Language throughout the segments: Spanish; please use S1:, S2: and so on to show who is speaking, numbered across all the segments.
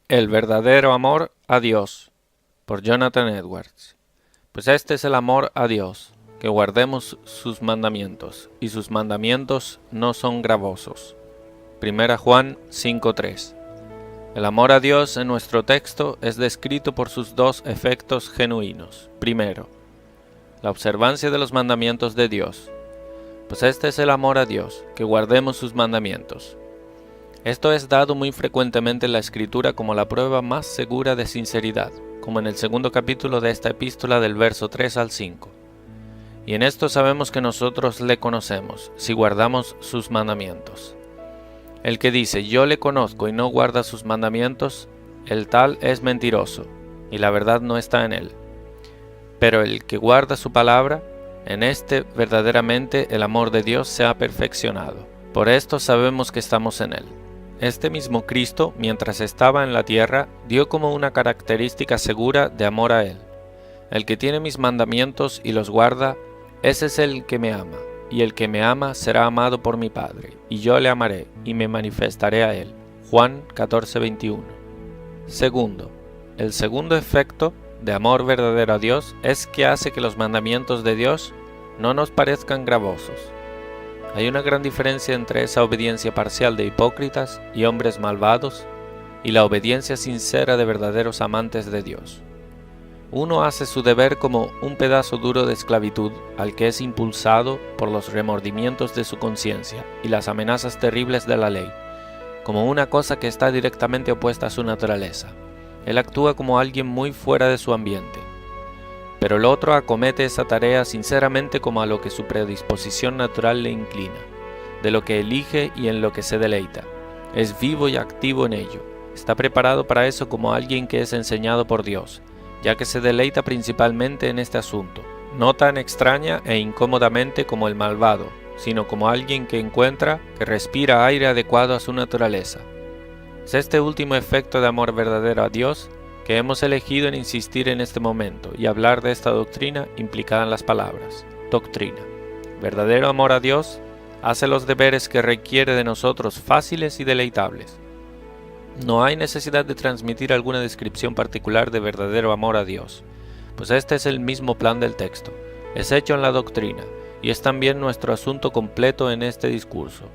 S1: El verdadero amor a Dios, por Jonathan Edwards. Pues este es el amor a Dios, que guardemos sus mandamientos, y sus mandamientos no son gravosos. 1 Juan 5:3. El amor a Dios en nuestro texto es descrito por sus dos efectos genuinos. Primero, la observancia de los mandamientos de Dios. Pues este es el amor a Dios, que guardemos sus mandamientos. Esto es dado muy frecuentemente en la Escritura como la prueba más segura de sinceridad, como en el segundo capítulo de esta epístola del verso 3 al 5. Y en esto sabemos que nosotros le conocemos, si guardamos sus mandamientos. El que dice, yo le conozco y no guarda sus mandamientos, el tal es mentiroso, y la verdad no está en él. Pero el que guarda su palabra, en este verdaderamente el amor de Dios se ha perfeccionado. Por esto sabemos que estamos en él. Este mismo Cristo, mientras estaba en la tierra, dio como una característica segura de amor a Él. El que tiene mis mandamientos y los guarda, ese es el que me ama, y el que me ama será amado por mi Padre, y yo le amaré, y me manifestaré a Él. Juan 14:21. Segundo, el segundo efecto de amor verdadero a Dios es que hace que los mandamientos de Dios no nos parezcan gravosos. Hay una gran diferencia entre esa obediencia parcial de hipócritas y hombres malvados y la obediencia sincera de verdaderos amantes de Dios. Uno hace su deber como un pedazo duro de esclavitud al que es impulsado por los remordimientos de su conciencia y las amenazas terribles de la ley, como una cosa que está directamente opuesta a su naturaleza. Él actúa como alguien muy fuera de su ambiente. Pero el otro acomete esa tarea sinceramente como a lo que su predisposición natural le inclina, de lo que elige y en lo que se deleita. Es vivo y activo en ello. Está preparado para eso como alguien que es enseñado por Dios, ya que se deleita principalmente en este asunto, no tan extraña e incómodamente como el malvado, sino como alguien que encuentra, que respira aire adecuado a su naturaleza. Es este último efecto de amor verdadero a Dios que hemos elegido en insistir en este momento y hablar de esta doctrina implicada en las palabras. Doctrina. Verdadero amor a Dios hace los deberes que requiere de nosotros fáciles y deleitables. No hay necesidad de transmitir alguna descripción particular de verdadero amor a Dios, pues este es el mismo plan del texto, es hecho en la doctrina, y es también nuestro asunto completo en este discurso.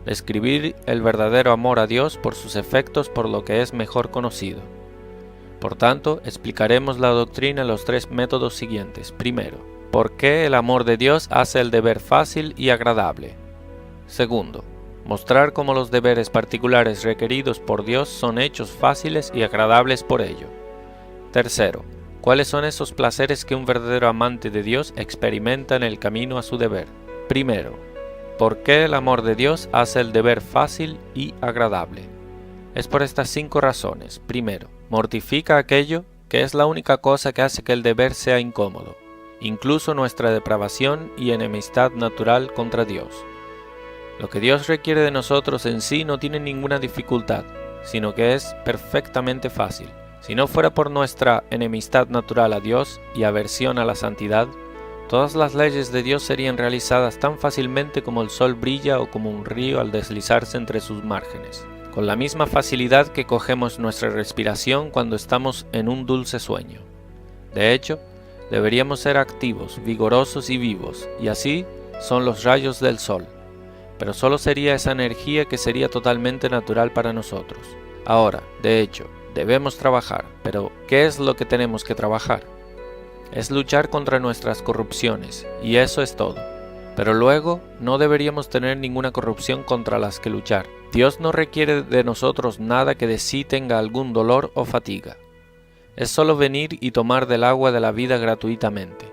S1: Describir el verdadero amor a Dios por sus efectos por lo que es mejor conocido. Por tanto, explicaremos la doctrina en los tres métodos siguientes. Primero, ¿por qué el amor de Dios hace el deber fácil y agradable? Segundo, mostrar cómo los deberes particulares requeridos por Dios son hechos fáciles y agradables por ello. Tercero, ¿cuáles son esos placeres que un verdadero amante de Dios experimenta en el camino a su deber? Primero, ¿por qué el amor de Dios hace el deber fácil y agradable? Es por estas 5 razones. Primero, mortifica aquello que es la única cosa que hace que el deber sea incómodo, incluso nuestra depravación y enemistad natural contra Dios. Lo que Dios requiere de nosotros en sí no tiene ninguna dificultad, sino que es perfectamente fácil. Si no fuera por nuestra enemistad natural a Dios y aversión a la santidad, todas las leyes de Dios serían realizadas tan fácilmente como el sol brilla o como un río al deslizarse entre sus márgenes, con la misma facilidad que cogemos nuestra respiración cuando estamos en un dulce sueño. De hecho, deberíamos ser activos, vigorosos y vivos, y así son los rayos del sol. Pero solo sería esa energía que sería totalmente natural para nosotros. Ahora, de hecho, debemos trabajar, pero ¿qué es lo que tenemos que trabajar? Es luchar contra nuestras corrupciones, y eso es todo. Pero luego no deberíamos tener ninguna corrupción contra las que luchar. Dios no requiere de nosotros nada que de sí tenga algún dolor o fatiga. Es solo venir y tomar del agua de la vida gratuitamente.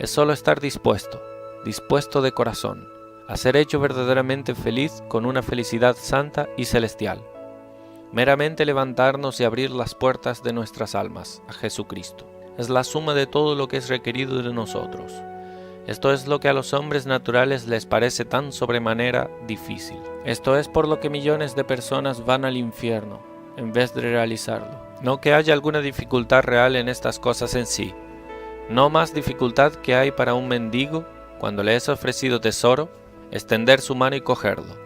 S1: Es solo estar dispuesto de corazón, a ser hecho verdaderamente feliz con una felicidad santa y celestial. Meramente levantarnos y abrir las puertas de nuestras almas a Jesucristo. Es la suma de todo lo que es requerido de nosotros. Esto es lo que a los hombres naturales les parece tan sobremanera difícil. Esto es por lo que millones de personas van al infierno, en vez de realizarlo. No que haya alguna dificultad real en estas cosas en sí. No más dificultad que hay para un mendigo, cuando le es ofrecido tesoro, extender su mano y cogerlo.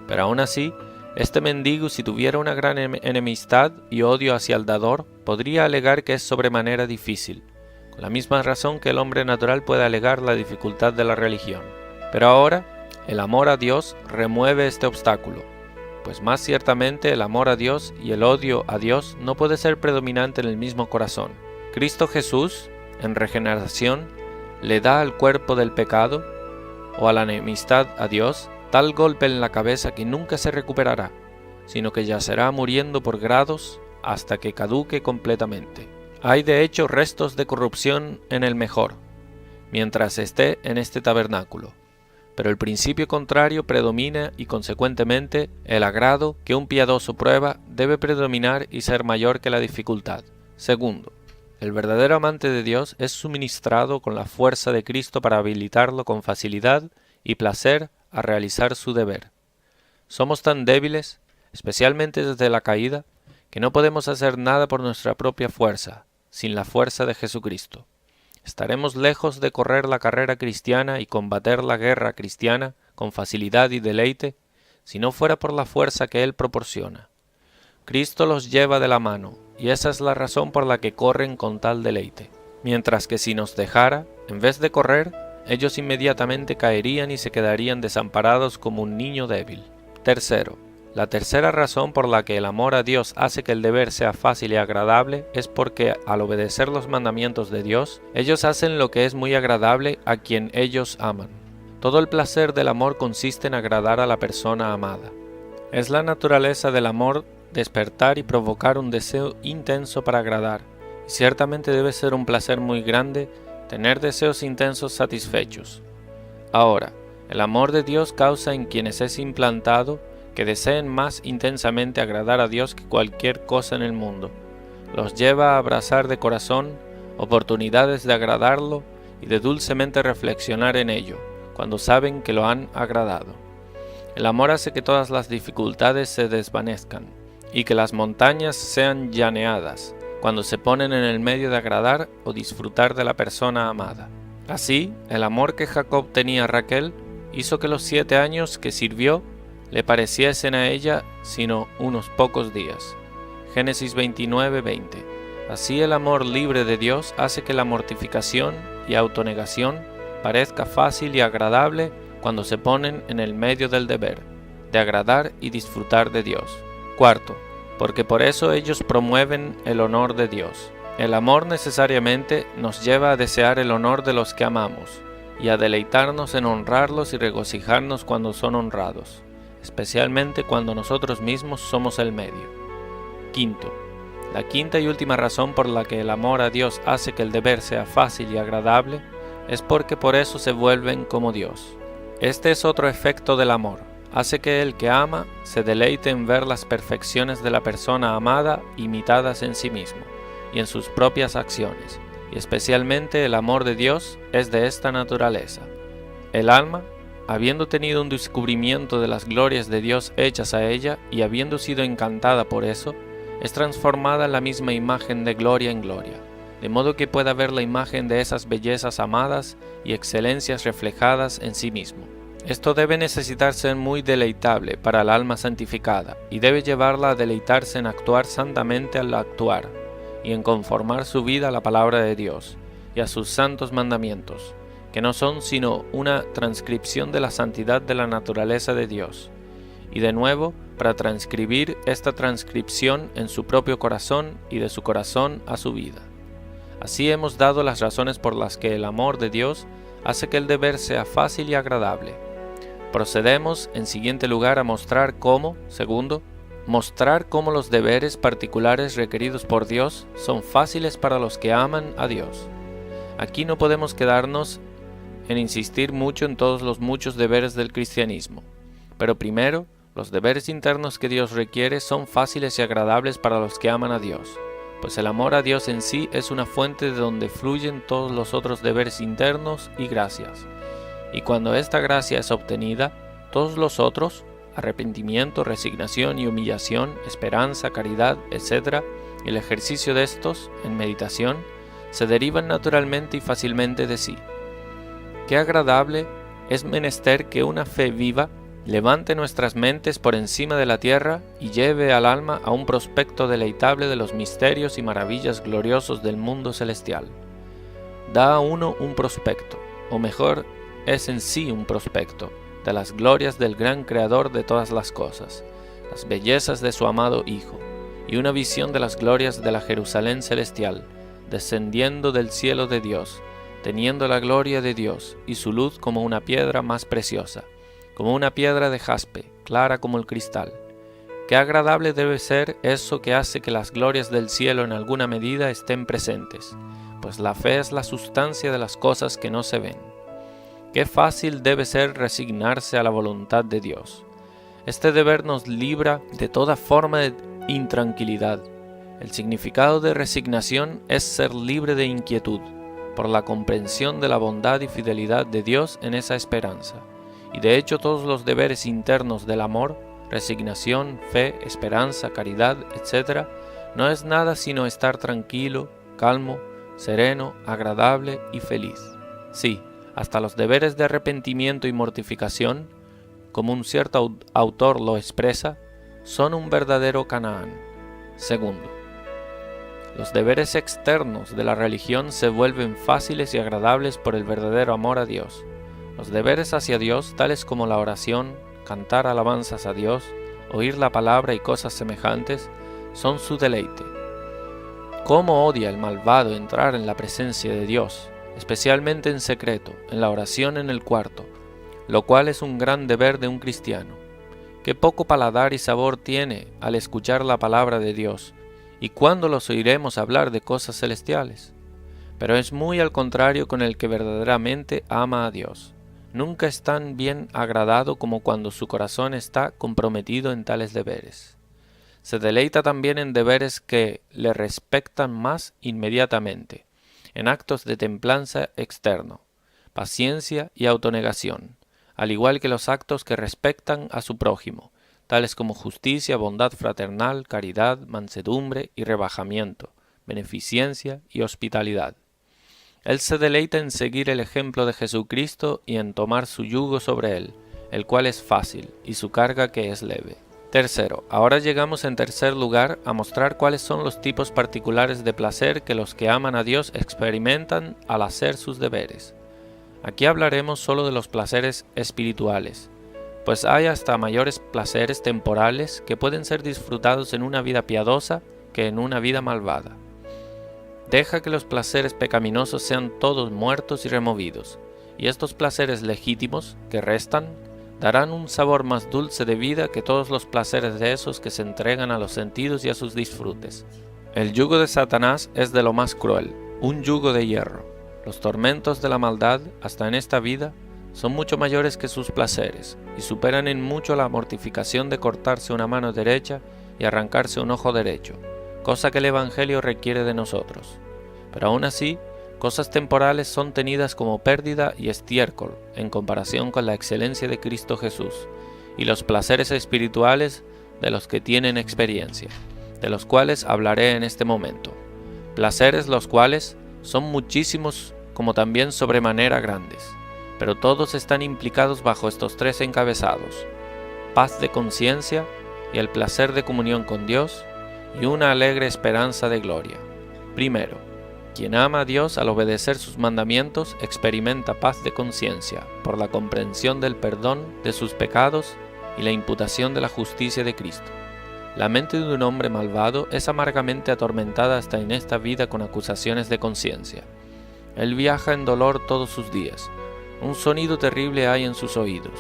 S1: Pero aún así, Este mendigo, si tuviera una gran enemistad y odio hacia el dador, podría alegar que es sobremanera difícil, con la misma razón que el hombre natural puede alegar la dificultad de la religión. Pero ahora, el amor a Dios remueve este obstáculo, pues más ciertamente el amor a Dios y el odio a Dios no puede ser predominante en el mismo corazón. Cristo Jesús, en regeneración, le da al cuerpo del pecado o a la enemistad a Dios tal golpe en la cabeza que nunca se recuperará, sino que yacerá muriendo por grados hasta que caduque completamente. Hay de hecho restos de corrupción en el mejor, mientras esté en este tabernáculo, pero el principio contrario predomina y consecuentemente el agrado que un piadoso prueba debe predominar y ser mayor que la dificultad. Segundo, el verdadero amante de Dios es suministrado con la fuerza de Cristo para habilitarlo con facilidad y placer a realizar su deber. Somos tan débiles, especialmente desde la caída, que no podemos hacer nada por nuestra propia fuerza, sin la fuerza de Jesucristo. Estaremos lejos de correr la carrera cristiana y combater la guerra cristiana con facilidad y deleite, si no fuera por la fuerza que Él proporciona. Cristo los lleva de la mano, y esa es la razón por la que corren con tal deleite. Mientras que si nos dejara, en vez de correr, ellos inmediatamente caerían y se quedarían desamparados como un niño débil. Tercero, la tercera razón por la que el amor a Dios hace que el deber sea fácil y agradable es porque, al obedecer los mandamientos de Dios, ellos hacen lo que es muy agradable a quien ellos aman. Todo el placer del amor consiste en agradar a la persona amada. Es la naturaleza del amor despertar y provocar un deseo intenso para agradar, y ciertamente debe ser un placer muy grande tener deseos intensos satisfechos. Ahora, el amor de Dios causa en quienes es implantado que deseen más intensamente agradar a Dios que cualquier cosa en el mundo. Los lleva a abrazar de corazón oportunidades de agradarlo y de dulcemente reflexionar en ello, cuando saben que lo han agradado. El amor hace que todas las dificultades se desvanezcan y que las montañas sean llaneadas, cuando se ponen en el medio de agradar o disfrutar de la persona amada. Así, el amor que Jacob tenía a Raquel hizo que los 7 años que sirvió le pareciesen a ella sino unos pocos días. Génesis 29:20. Así el amor libre de Dios hace que la mortificación y autonegación parezca fácil y agradable cuando se ponen en el medio del deber, de agradar y disfrutar de Dios. Cuarto, porque por eso ellos promueven el honor de Dios. El amor necesariamente nos lleva a desear el honor de los que amamos, y a deleitarnos en honrarlos y regocijarnos cuando son honrados, especialmente cuando nosotros mismos somos el medio. Quinto, la quinta y última razón por la que el amor a Dios hace que el deber sea fácil y agradable, es porque por eso se vuelven como Dios. Este es otro efecto del amor. Hace que el que ama se deleite en ver las perfecciones de la persona amada imitadas en sí mismo y en sus propias acciones, y especialmente el amor de Dios es de esta naturaleza. El alma, habiendo tenido un descubrimiento de las glorias de Dios hechas a ella y habiendo sido encantada por eso, es transformada en la misma imagen de gloria en gloria, de modo que pueda ver la imagen de esas bellezas amadas y excelencias reflejadas en sí mismo. Esto debe necesitar ser muy deleitable para el alma santificada, y debe llevarla a deleitarse en actuar santamente al actuar, y en conformar su vida a la palabra de Dios, y a sus santos mandamientos, que no son sino una transcripción de la santidad de la naturaleza de Dios, y de nuevo, para transcribir esta transcripción en su propio corazón y de su corazón a su vida. Así hemos dado las razones por las que el amor de Dios hace que el deber sea fácil y agradable. Procedemos, en siguiente lugar, a mostrar cómo, segundo, mostrar cómo los deberes particulares requeridos por Dios son fáciles para los que aman a Dios. Aquí no podemos quedarnos en insistir mucho en todos los muchos deberes del cristianismo, pero primero, los deberes internos que Dios requiere son fáciles y agradables para los que aman a Dios, pues el amor a Dios en sí es una fuente de donde fluyen todos los otros deberes internos y gracias. Y cuando esta gracia es obtenida, todos los otros, arrepentimiento, resignación y humillación, esperanza, caridad, etc., el ejercicio de estos, en meditación, se derivan naturalmente y fácilmente de sí. Qué agradable es menester que una fe viva levante nuestras mentes por encima de la tierra y lleve al alma a un prospecto deleitable de los misterios y maravillas gloriosos del mundo celestial. Da a uno un prospecto, o mejor, es en sí un prospecto, de las glorias del gran Creador de todas las cosas, las bellezas de su amado Hijo, y una visión de las glorias de la Jerusalén celestial, descendiendo del cielo de Dios, teniendo la gloria de Dios y su luz como una piedra más preciosa, como una piedra de jaspe, clara como el cristal. Qué agradable debe ser eso que hace que las glorias del cielo en alguna medida estén presentes, pues la fe es la sustancia de las cosas que no se ven. Qué fácil debe ser resignarse a la voluntad de Dios. Este deber nos libra de toda forma de intranquilidad. El significado de resignación es ser libre de inquietud, por la comprensión de la bondad y fidelidad de Dios en esa esperanza. Y de hecho todos los deberes internos del amor, resignación, fe, esperanza, caridad, etc., no es nada sino estar tranquilo, calmo, sereno, agradable y feliz. Sí, hasta los deberes de arrepentimiento y mortificación, como un cierto autor lo expresa, son un verdadero Canaán. Segundo, los deberes externos de la religión se vuelven fáciles y agradables por el verdadero amor a Dios. Los deberes hacia Dios, tales como la oración, cantar alabanzas a Dios, oír la palabra y cosas semejantes, son su deleite. ¿Cómo odia el malvado entrar en la presencia de Dios, especialmente en secreto, en la oración en el cuarto, lo cual es un gran deber de un cristiano? Qué poco paladar y sabor tiene al escuchar la palabra de Dios, ¿y cuándo los oiremos hablar de cosas celestiales? Pero es muy al contrario con el que verdaderamente ama a Dios. Nunca es tan bien agradado como cuando su corazón está comprometido en tales deberes. Se deleita también en deberes que le respectan más inmediatamente, en actos de templanza externo, paciencia y autonegación, al igual que los actos que respectan a su prójimo, tales como justicia, bondad fraternal, caridad, mansedumbre y rebajamiento, beneficencia y hospitalidad. Él se deleita en seguir el ejemplo de Jesucristo y en tomar su yugo sobre él, el cual es fácil, y su carga que es leve. Tercero, ahora llegamos en tercer lugar a mostrar cuáles son los tipos particulares de placer que los que aman a Dios experimentan al hacer sus deberes. Aquí hablaremos solo de los placeres espirituales, pues hay hasta mayores placeres temporales que pueden ser disfrutados en una vida piadosa que en una vida malvada. Deja que los placeres pecaminosos sean todos muertos y removidos, y estos placeres legítimos, que restan, darán un sabor más dulce de vida que todos los placeres de esos que se entregan a los sentidos y a sus disfrutes. El yugo de Satanás es de lo más cruel, un yugo de hierro. Los tormentos de la maldad, hasta en esta vida, son mucho mayores que sus placeres, y superan en mucho la mortificación de cortarse una mano derecha y arrancarse un ojo derecho, cosa que el Evangelio requiere de nosotros. Pero aún así, cosas temporales son tenidas como pérdida y estiércol en comparación con la excelencia de Cristo Jesús, y los placeres espirituales de los que tienen experiencia, de los cuales hablaré en este momento. Placeres los cuales son muchísimos como también sobremanera grandes, pero todos están implicados bajo estos tres encabezados: paz de conciencia y el placer de comunión con Dios, y una alegre esperanza de gloria. Primero, quien ama a Dios al obedecer sus mandamientos experimenta paz de conciencia por la comprensión del perdón de sus pecados y la imputación de la justicia de Cristo. La mente de un hombre malvado es amargamente atormentada hasta en esta vida con acusaciones de conciencia. Él viaja en dolor todos sus días. Un sonido terrible hay en sus oídos.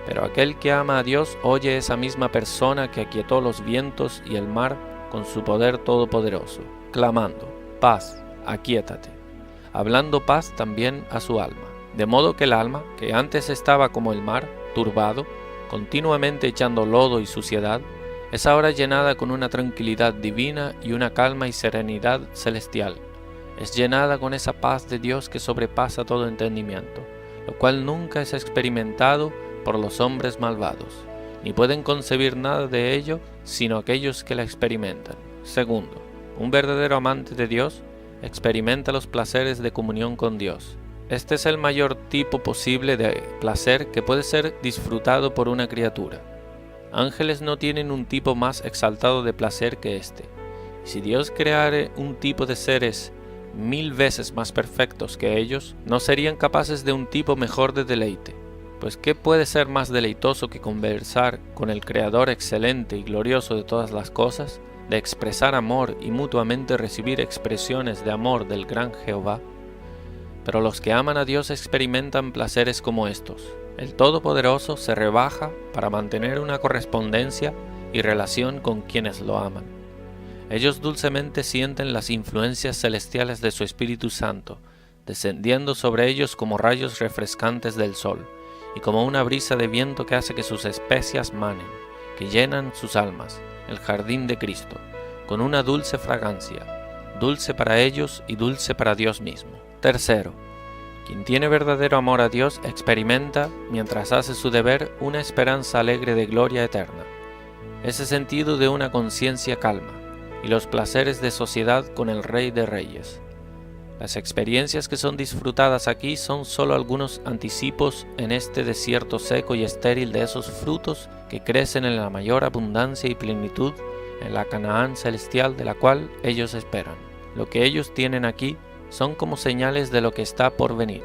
S1: Pero aquel que ama a Dios oye esa misma persona que aquietó los vientos y el mar con su poder todopoderoso, clamando: paz, aquíétate, hablando paz también a su alma. De modo que el alma, que antes estaba como el mar, turbado, continuamente echando lodo y suciedad, es ahora llenada con una tranquilidad divina y una calma y serenidad celestial. Es llenada con esa paz de Dios que sobrepasa todo entendimiento, lo cual nunca es experimentado por los hombres malvados, ni pueden concebir nada de ello sino aquellos que la experimentan. Segundo, un verdadero amante de Dios experimenta los placeres de comunión con Dios, Este es el mayor tipo posible de placer que puede ser disfrutado por una criatura. Ángeles no tienen un tipo más exaltado de placer que este. Y si Dios creara un tipo de seres 1000 veces más perfectos que ellos, no serían capaces de un tipo mejor de deleite. Pues ¿qué puede ser más deleitoso que conversar con el Creador excelente y glorioso de todas las cosas, de expresar amor y mutuamente recibir expresiones de amor del gran Jehová? Pero los que aman a Dios experimentan placeres como estos. El Todopoderoso se rebaja para mantener una correspondencia y relación con quienes lo aman. Ellos dulcemente sienten las influencias celestiales de su Espíritu Santo, descendiendo sobre ellos como rayos refrescantes del sol, y como una brisa de viento que hace que sus especias manen, que llenan sus almas, el jardín de Cristo, con una dulce fragancia, dulce para ellos y dulce para Dios mismo. Tercero, quien tiene verdadero amor a Dios experimenta, mientras hace su deber, una esperanza alegre de gloria eterna, ese sentido de una conciencia calma, y los placeres de sociedad con el Rey de Reyes. Las experiencias que son disfrutadas aquí son solo algunos anticipos en este desierto seco y estéril de esos frutos que crecen en la mayor abundancia y plenitud en la Canaán celestial de la cual ellos esperan. Lo que ellos tienen aquí son como señales de lo que está por venir.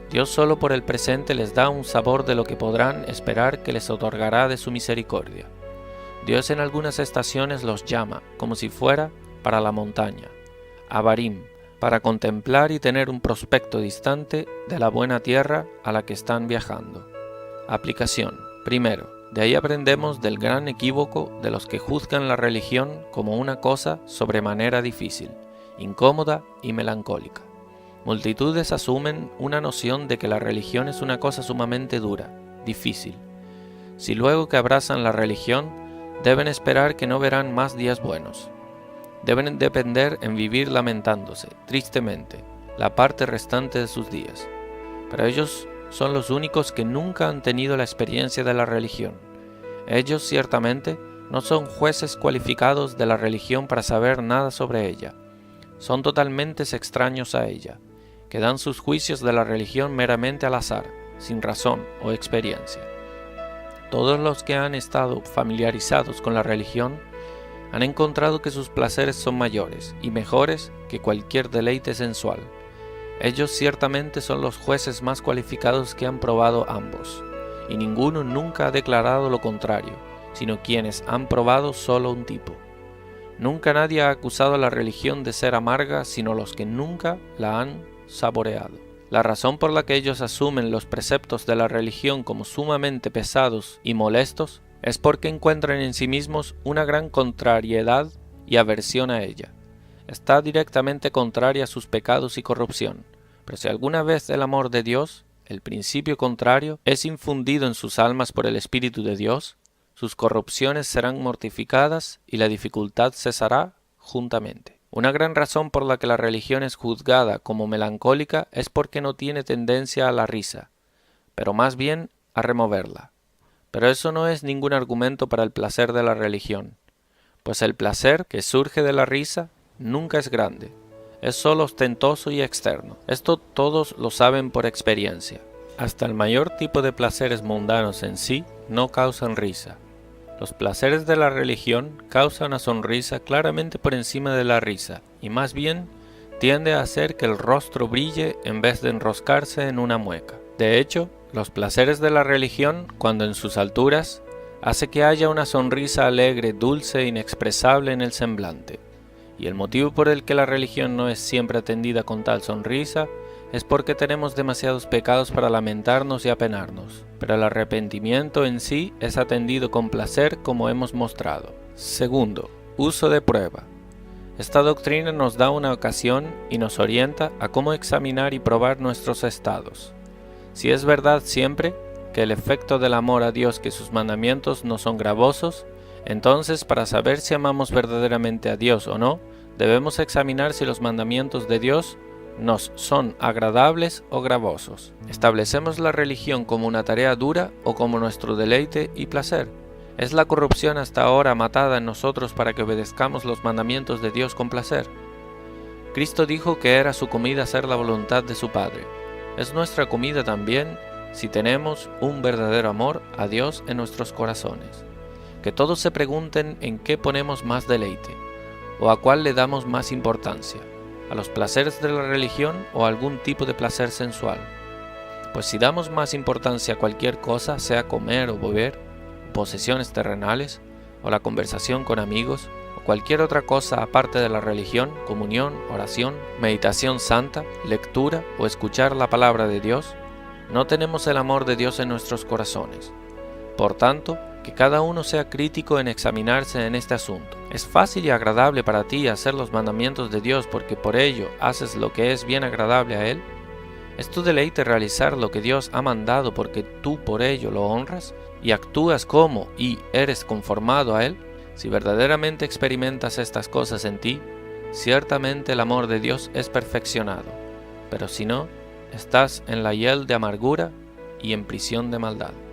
S1: Dios solo por el presente les da un sabor de lo que podrán esperar que les otorgará de su misericordia. Dios en algunas estaciones los llama, como si fuera para la montaña, Abarim, para contemplar y tener un prospecto distante de la buena tierra a la que están viajando. Aplicación. Primero, de ahí aprendemos del gran equívoco de los que juzgan la religión como una cosa sobremanera difícil, incómoda y melancólica. Multitudes asumen una noción de que la religión es una cosa sumamente dura, difícil. Si luego que abrazan la religión, deben esperar que no verán más días buenos. Deben depender en vivir lamentándose, tristemente, la parte restante de sus días. Pero ellos son los únicos que nunca han tenido la experiencia de la religión. Ellos, ciertamente, no son jueces cualificados de la religión para saber nada sobre ella. Son totalmente extraños a ella, que dan sus juicios de la religión meramente al azar, sin razón o experiencia. Todos los que han estado familiarizados con la religión han encontrado que sus placeres son mayores y mejores que cualquier deleite sensual. Ellos ciertamente son los jueces más cualificados que han probado ambos, y ninguno nunca ha declarado lo contrario, sino quienes han probado solo un tipo. Nunca nadie ha acusado a la religión de ser amarga, sino los que nunca la han saboreado. La razón por la que ellos asumen los preceptos de la religión como sumamente pesados y molestos es porque encuentran en sí mismos una gran contrariedad y aversión a ella. Está directamente contraria a sus pecados y corrupción, pero si alguna vez el amor de Dios, el principio contrario, es infundido en sus almas por el Espíritu de Dios, sus corrupciones serán mortificadas y la dificultad cesará juntamente. Una gran razón por la que la religión es juzgada como melancólica es porque no tiene tendencia a la risa, pero más bien a removerla. Pero eso no es ningún argumento para el placer de la religión, pues el placer que surge de la risa nunca es grande, es solo ostentoso y externo. Esto todos lo saben por experiencia. Hasta el mayor tipo de placeres mundanos en sí no causan risa. Los placeres de la religión causan una sonrisa claramente por encima de la risa, y más bien tiende a hacer que el rostro brille en vez de enroscarse en una mueca. De hecho, los placeres de la religión, cuando en sus alturas, hace que haya una sonrisa alegre, dulce e inexpresable en el semblante. Y el motivo por el que la religión no es siempre atendida con tal sonrisa es porque tenemos demasiados pecados para lamentarnos y apenarnos, pero el arrepentimiento en sí es atendido con placer como hemos mostrado. Segundo, uso de prueba. Esta doctrina nos da una ocasión y nos orienta a cómo examinar y probar nuestros estados. Si es verdad siempre que el efecto del amor a Dios que sus mandamientos no son gravosos, entonces para saber si amamos verdaderamente a Dios o no, debemos examinar si los mandamientos de Dios nos son agradables o gravosos. ¿Establecemos la religión como una tarea dura o como nuestro deleite y placer? ¿Es la corrupción hasta ahora matada en nosotros para que obedezcamos los mandamientos de Dios con placer? Cristo dijo que era su comida hacer la voluntad de su Padre. Es nuestra comida también si tenemos un verdadero amor a Dios en nuestros corazones. Que todos se pregunten en qué ponemos más deleite, o a cuál le damos más importancia, a los placeres de la religión o a algún tipo de placer sensual. Pues si damos más importancia a cualquier cosa, sea comer o beber, posesiones terrenales, o la conversación con amigos, o cualquier otra cosa aparte de la religión, comunión, oración, meditación santa, lectura o escuchar la palabra de Dios, no tenemos el amor de Dios en nuestros corazones. Por tanto, que cada uno sea crítico en examinarse en este asunto. ¿Es fácil y agradable para ti hacer los mandamientos de Dios porque por ello haces lo que es bien agradable a Él? ¿Es tu deleite realizar lo que Dios ha mandado porque tú por ello lo honras y actúas como y eres conformado a Él? Si verdaderamente experimentas estas cosas en ti, ciertamente el amor de Dios es perfeccionado, pero si no, estás en la hiel de amargura y en prisión de maldad.